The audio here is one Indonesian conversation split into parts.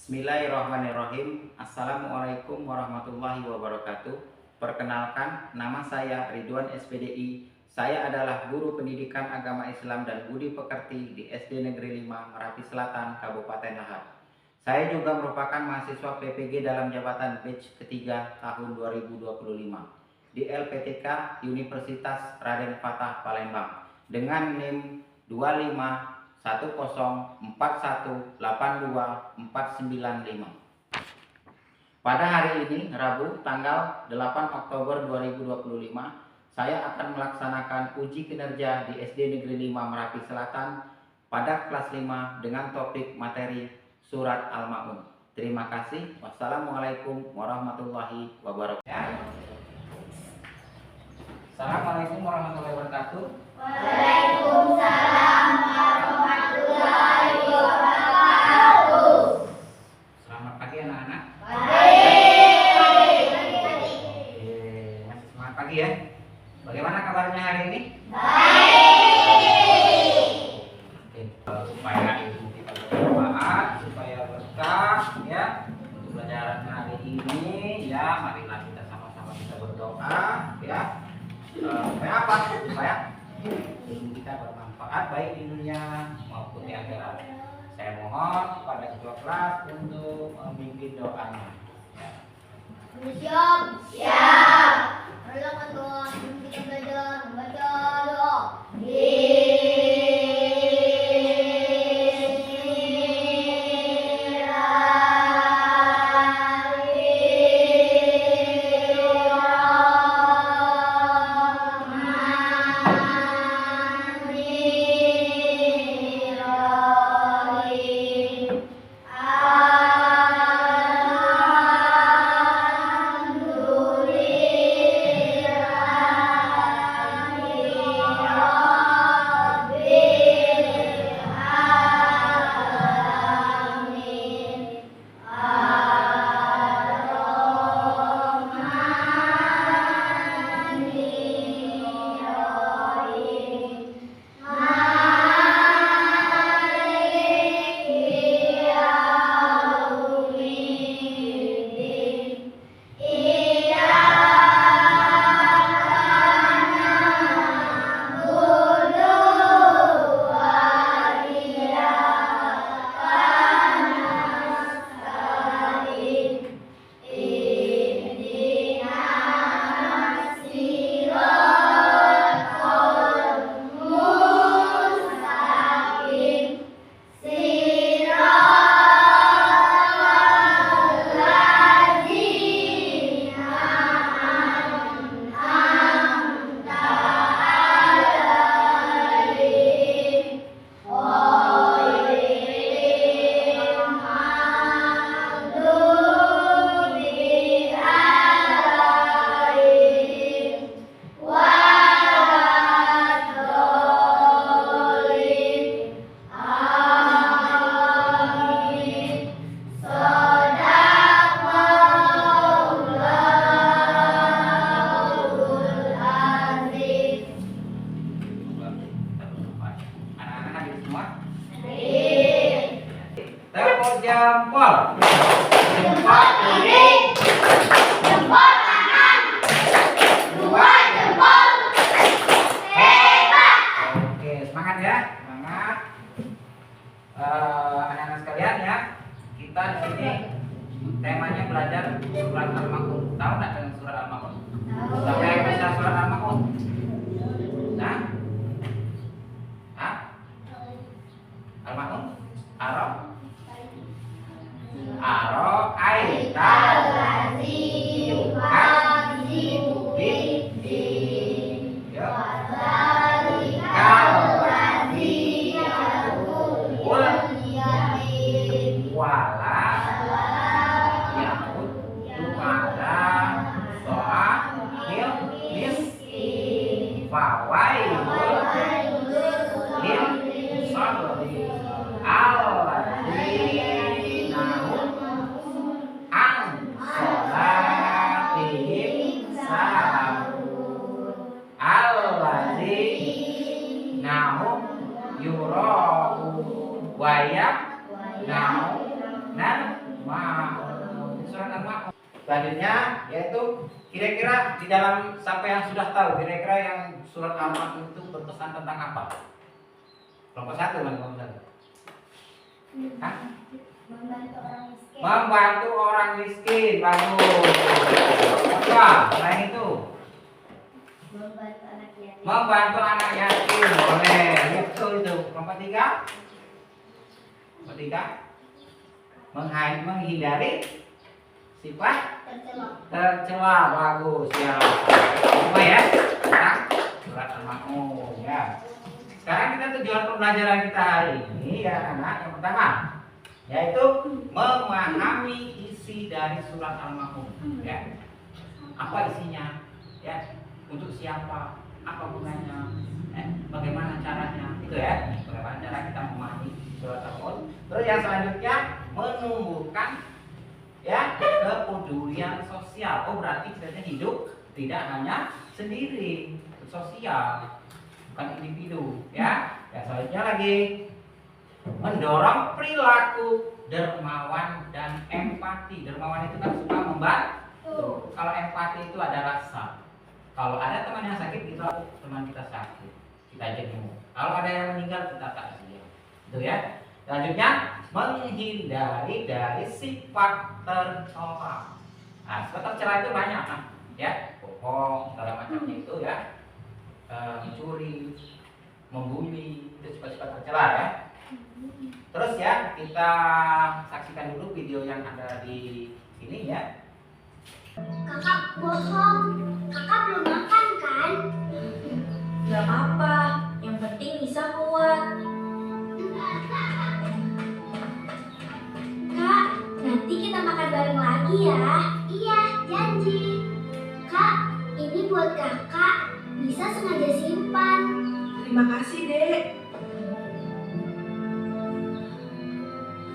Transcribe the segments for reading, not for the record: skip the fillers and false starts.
Bismillahirrahmanirrahim. Assalamualaikum warahmatullahi wabarakatuh. Perkenalkan, nama saya Ridwan SPDI. Saya adalah guru pendidikan agama Islam dan budi pekerti di SD Negeri 5 Merapi Selatan, Kabupaten Lahar. Saya juga merupakan mahasiswa PPG dalam jabatan batch ketiga tahun 2025 di LPTK Universitas Raden Fatah Palembang dengan NIM 251041824995. Pada hari ini, Rabu, tanggal 8 Oktober 2025, saya akan melaksanakan uji kinerja di SD Negeri 5 Merapi Selatan pada kelas 5 dengan topik materi Surat Al-Ma'un. Terima kasih. Wassalamualaikum warahmatullahi wabarakatuh. Assalamualaikum warahmatullahi wabarakatuh. Waalaikumsalam warahmatullahi wabarakatuh. Selamat pagi anak-anak. Baik. Masih semangat pagi ya. Bagaimana kabarnya hari ini? Baik. Supaya ibu kita bermanfaat, supaya berkah ya untuk pelajaran hari ini ya, marilah kita sama-sama kita berdoa ya. Supaya apa? Supaya ilmu kita bermanfaat baik di dunia maupun di akhirat. Saya mohon kepada ketua kelas untuk memimpin doanya. Siap. Siap. Silakan Tuhan, kita belajar membaca doa. Jempol. Jempol kiri, jempol kanan, dua jempol. Hebat. Oke, semangat ya, semangat. Anak-anak sekalian ya, kita di sini temanya belajar surat Al-Ma'un. Tahu nggak dengan surat Al-Ma'un? Siapa yang bisa surat Al-Ma'un? Nah, Al-Ma'un, Arab. Ara'aital ladzi yukadzibu biddin wa dzalikal ladzi yaqul yamin wala yaquddu ala sha'il miskin fawailul lil musallin alladzina hum an Selanjutnya yaitu kira-kira di dalam siapa yang sudah tahu kira-kira yang surat Al-Ma'un itu berpesan tentang apa? Kelompok satu mana kelompok satu? Hah? Membantu orang miskin. Membantu orang miskin, bagus. Apa? Selain itu? Membantu anak yatim. Membantu anak yatim, boleh. Itu. Kelompok tiga? Kelompok tiga? Menghindari sifat tercela, bagus ya. Coba ya. Nah, surat Al-Ma'un ya. Sekarang kita tujuan pembelajaran kita hari ini ya anak. Yang pertama yaitu memahami isi dari surat Al-Ma'un ya. Apa isinya? Ya. Untuk siapa? Apa gunanya? Bagaimana caranya? Itu ya. Bagaimana cara kita memahami surat Al-Ma'un. Terus yang selanjutnya menumbuhkan ya kepedulian sosial. Oh berarti kita hidup tidak hanya sendiri, sosial, bukan individu ya. Yang selanjutnya lagi mendorong perilaku dermawan dan empati. Dermawan itu kan suka membantu. Kalau empati itu ada rasa. Kalau ada teman yang sakit kita, teman kita sakit, kita jenguk. Kalau ada yang meninggal kita takziah. Itu ya. Selanjutnya menghindari dari sifat tercela. Nah, sifat tercela itu banyak kan? Ya, bohong, segala macamnya itu ya, mencuri, membuli, itu sifat-sifat tercela ya. Terus ya kita saksikan dulu video yang ada di sini ya. Kakak bohong. Kakak belum makan kan? Gak apa-apa, yang penting bisa kuat. Kak, nanti kita makan bareng lagi ya. Iya, janji. Kak, ini buat kakak. Bisa sengaja simpan. Terima kasih, Dek.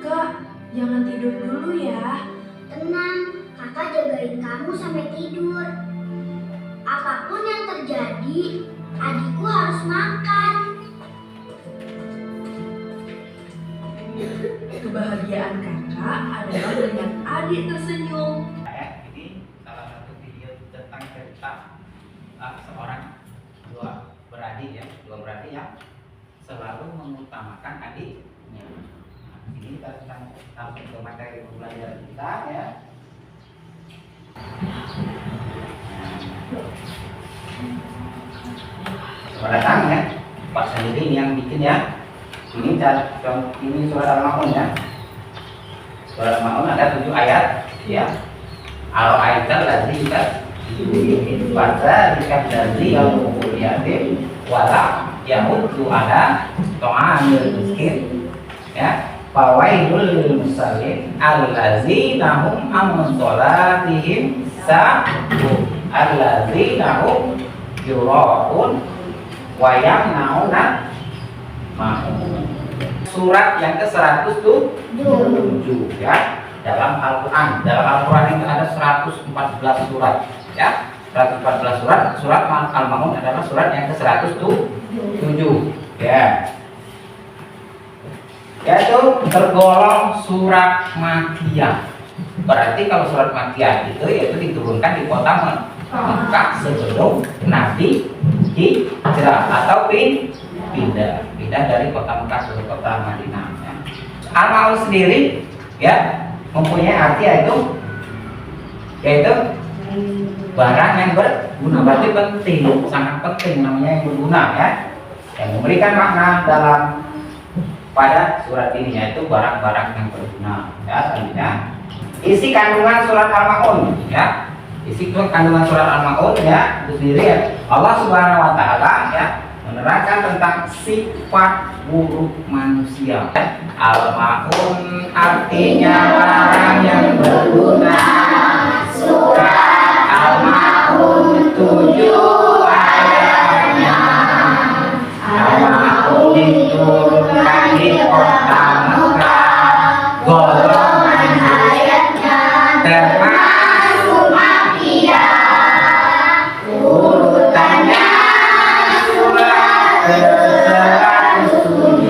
Kak, jangan tidur dulu ya. Tenang, kakak jagain kamu sampai tidur. Apapun yang terjadi, adikku harus makan. Kebahagiaan kakak adalah melihat adik tersenyum. Ya, ini salah satu video tentang cerita seorang dua beradik yang selalu mengutamakan adiknya. Nah, ini kita langsung ke materi pembelajaran kita ya. Selamat datang ya, Pak sendiri ini yang bikin ya. Ini surat Al-Ma'un ya. Surat Al-Ma'un ada 7 ayat ya. Al-Aital ladzi baca dikatazi yang yatim wala yahuddu ala ta'amil miskin ya. Fawailul lil musallin allazina hum an shalatihim sahun allazina hum yura'un wa yamna'una ma'un. Surat yang ke-107 ya dalam Al-Qur'an. Dalam Al-Qur'an itu ada 114 surat ya. 114 surat. Surat Al-Ma'un adalah surat yang ke-107 ya. Yaitu tergolong surat Makkiyah. Berarti kalau surat Makkiyah itu yaitu diturunkan di kota Mekah sebelum Nabi hijrah atau pindah dari kota Mekah ke kota Madinah ya. Al-Ma'un sendiri ya mempunyai arti yaitu barang yang berguna. Berarti penting, sangat penting, namanya yang berguna ya, yang memberikan makna dalam pada surat ini yaitu barang-barang yang berguna ya. Selanjutnya isi kandungan surat Al-Ma'un ya. Isi kandungan surat Al-Ma'un ya itu sendiri ya, Allah Subhanahu wa taala ya menerangkan tentang sifat buruk manusia. Al-Ma'un artinya barang yang berguna. Surat Al-Ma'un 7 ayatnya. Al-Ma'un diturunkan di kota Mekah. Golongan ayatnya termasuk Makkiyah. Urutannya surat ke-107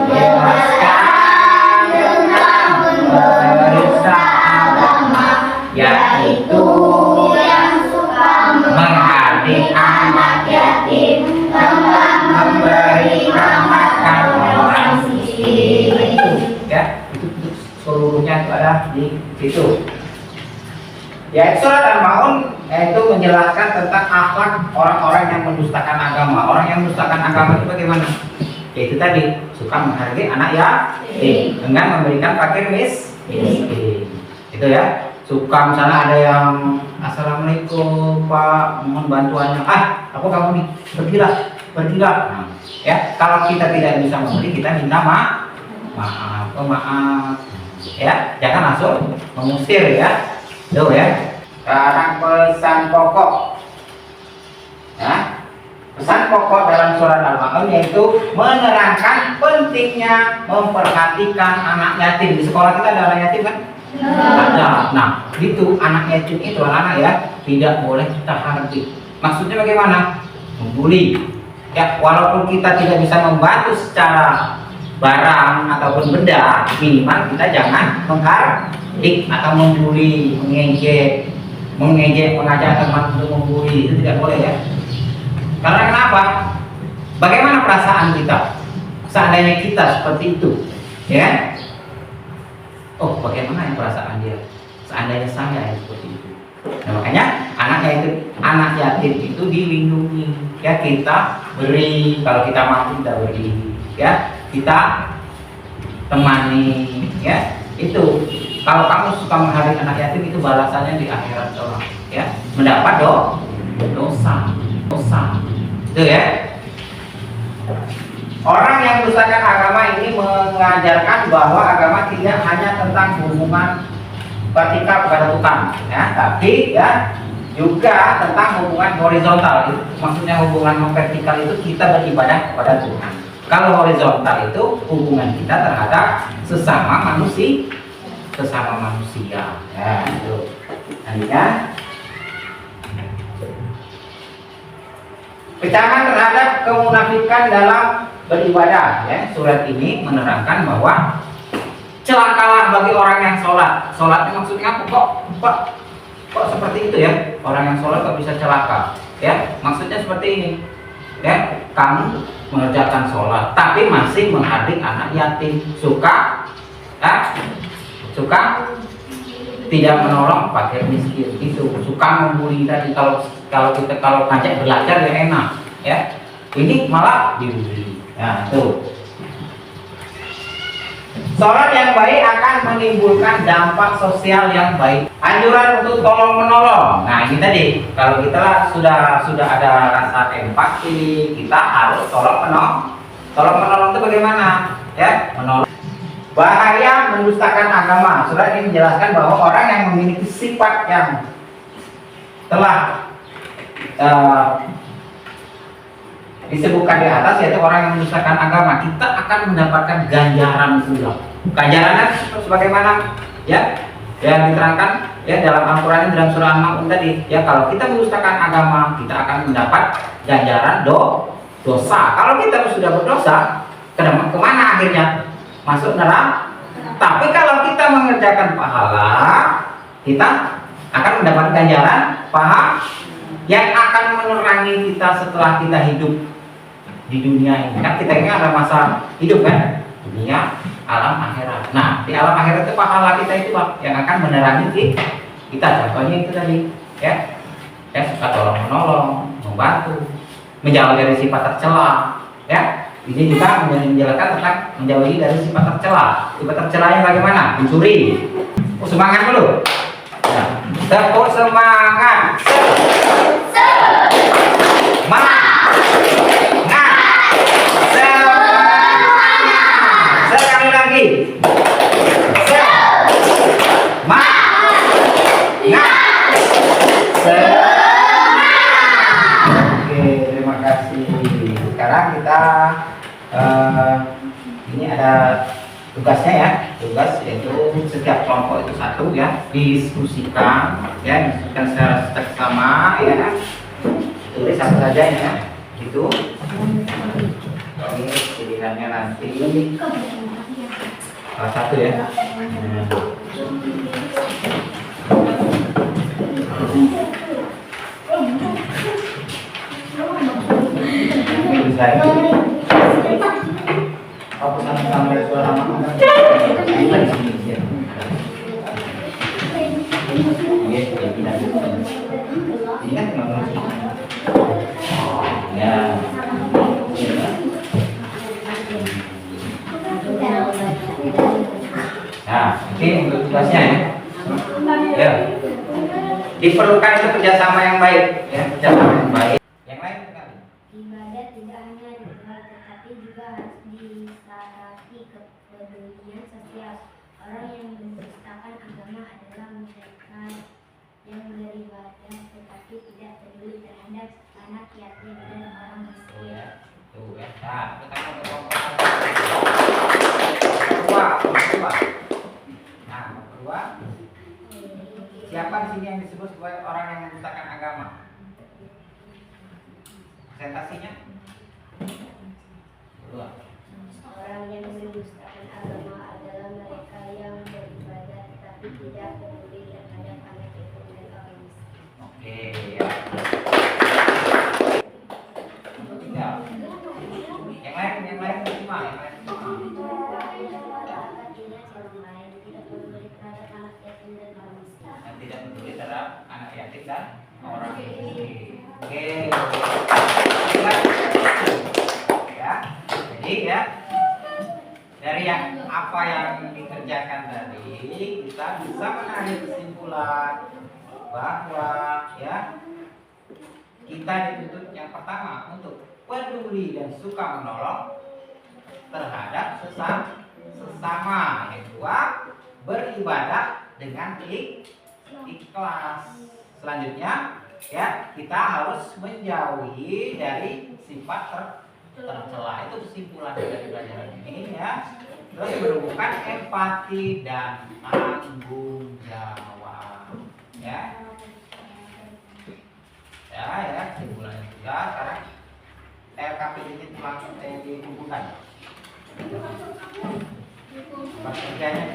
jelaskan tentang pemeriksa agama yaitu bukunya itu ada di situ. Ya, surat Al-Maun itu menjelaskan tentang akhlak orang-orang yang mendustakan agama. Orang yang mendustakan agama itu bagaimana? Yaitu tadi suka menghargai anak yatim dengan memberikan fakir miskin. Itu ya. Suka misalnya ada yang assalamualaikum Pak, mohon bantuannya. Aku kamu nih, pergilah. Nah, ya, kalau kita tidak bisa memberi, kita minta maaf. Ya, jangan langsung mengusir ya. Tuh ya. Sekarang pesan pokok. Ya. Pesan pokok dalam surat Al-Maun yaitu menerangkan pentingnya memperhatikan anak yatim. Di sekolah kita ada anak yatim kan? Ada. Nah, itu anak yatim itu anak ya tidak boleh kita hargai. Maksudnya bagaimana? Membuli. Ya, walaupun kita tidak bisa membantu secara barang ataupun benda, minimal kita jangan menghardik atau membuli, mengejek, mengajak teman untuk membuli, itu tidak boleh ya. Karena kenapa? Bagaimana perasaan kita seandainya kita seperti itu, ya? Oh, bagaimana yang perasaan dia seandainya saya yang seperti itu? Nah, makanya anak yatim itu dilindungi. Ya, kita beri, kalau kita mampu kita beri, ya kita temani, ya itu. Kalau kamu suka menghargai anak yatim itu balasannya di akhirat kelak, ya mendapat dosa, itu ya. Orang yang mendustakan agama ini mengajarkan bahwa agama tidak hanya tentang hubungan vertikal kepada Tuhan, ya, tapi ya juga tentang hubungan horizontal. Maksudnya hubungan vertikal itu kita beribadah kepada Tuhan. Kalau horizontal itu hubungan kita terhadap sesama manusia. Ya, itu. Nantinya kecaman terhadap kemunafikan dalam beribadah. Ya, surat ini menerangkan bahwa celakalah bagi orang yang sholat. Sholatnya maksudnya apa? Kok seperti itu ya? Orang yang sholat kok bisa celaka? Ya, maksudnya seperti ini. Ya, kamu mengerjakan sholat, tapi masih menghardik anak yatim, suka tidak menolong fakir miskin, itu suka membuli tadi. Kalau ngajak belajar ya enak, ya. Ini malah dibully. Nah, tuh. Sholat yang baik akan menimbulkan dampak sosial yang baik. Anjuran untuk tolong menolong. Nah, ini tadi kalau kita sudah ada rasa empati, kita harus tolong menolong. Tolong menolong itu bagaimana? Ya, menolong. Bahaya mendustakan agama. Surat ini menjelaskan bahwa orang yang memiliki sifat yang telah disebutkan di atas, yaitu orang yang mendustakan agama, kita akan mendapatkan ganjaran pula. Ganjarannya sebagaimana ya yang diterangkan ya dalam Al-Qur'an dalam surah Al-Maun tadi. Ya, kalau kita mendustakan agama, kita akan mendapat ganjaran dosa. Kalau kita sudah berdosa, kemana akhirnya? Masuk neraka. Tapi kalau kita mengerjakan pahala, kita akan mendapat ganjaran pahala yang akan menerangi kita setelah kita hidup di dunia ini. Kan kita ini ada masa hidup kan, dunia, alam akhirat. Nah, di alam akhirat itu pahala kita itu yang akan menerangi kita. Contohnya itu tadi, ya suka tolong menolong, membantu, menjauh dari sifat tercela, ya. Ini juga menjelaskan tentang menjauhi dari sifat tercela. Sifat tercelanya bagaimana? Mencuri. Oh, semangat dulu. Ya. Tepuk semangat. Sekali lagi. Oke, terima kasih. Sekarang kita ini ada tugasnya ya, tugas yaitu setiap kelompok itu satu ya, diskusikan secara seksama ya, tulis satu saja ya, itu ini pilihannya nanti satu ya. Aku sama-sama suara tugasnya ya. Ya. Diperlukan itu kerjasama yang baik, ya, kerjasama yang baik. Yang lain sekali. Ibadah tidak hanya ritual tetapi juga harus disarati kepedulian sosial. Orang yang mendustakan agama adalah mereka yang beribadah tetapi tidak peduli terhadap anak yatim dan orang miskin. Ya. Tuh ya. Nah, kita mau kedua. Nah, kedua. Siapa di sini yang disebut sebagai orang yang mendustakan agama? Presentasinya? Kedua. Orang yang mendustakan agama adalah mereka yang beribadah tetapi tidak peduli terhadap anak yatim dan orang miskin. Oke, ya. Tiga. Yang lain cuma, yang lain cuma. Yang tidak peduli terhadap anak yatim dan orang miskin. Oke. Ya. Jadi ya, dari yang apa yang dikerjakan tadi kita bisa menarik kesimpulan bahwa ya kita dituntut yang pertama untuk peduli dan suka menolong terhadap sesama. Yang kedua, beribadah dengan ikhlas. Selanjutnya ya, kita harus menjauhi dari sifat tercela. Itu kesimpulan dari pelajaran ini ya. Terus menemukan empati dan tanggung jawab ya. Ya, kesimpulan yang ketiga. Sekarang LKP ini langsung dikumpulkan. Pas kerjanya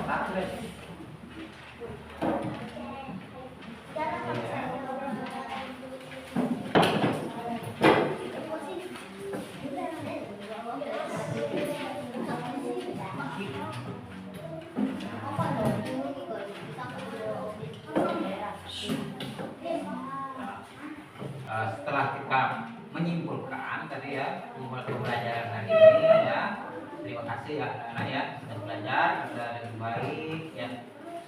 satu deh. Setelah kita menyimpulkan tadi ya pembelajaran hari ini ya, terima kasih ya anak-anak ya sudah belajar sudah dengan baik ya,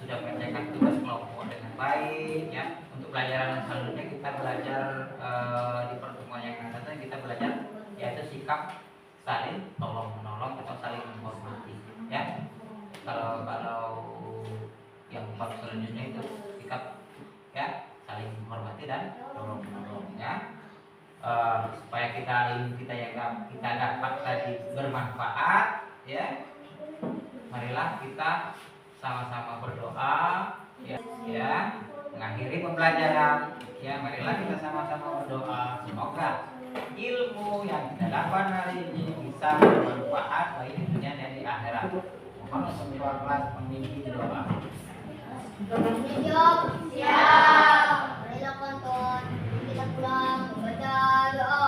sudah menyelesaikan tugas kelompok dengan baik ya. Untuk pelajaran selanjutnya kita belajar di pertemuan yang akan datang kita belajar yaitu sikap saling tolong menolong atau saling menghormati ya. Kalau yang bab selanjutnya itu sikap ya saling menghormati dan tolong menolong ya. Supaya ilmu kita yang kita dapat tadi bermanfaat ya, marilah kita sama-sama berdoa ya mengakhiri pembelajaran ya. Marilah kita sama-sama berdoa semoga ilmu yang kita dapat hari ini bisa bermanfaat bagi dunia dan di akhirat. Mohon semua kelas memimpin doa. Siap. Marilah konton kita pulang membaca doa.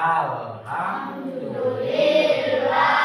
Alhamdulillah.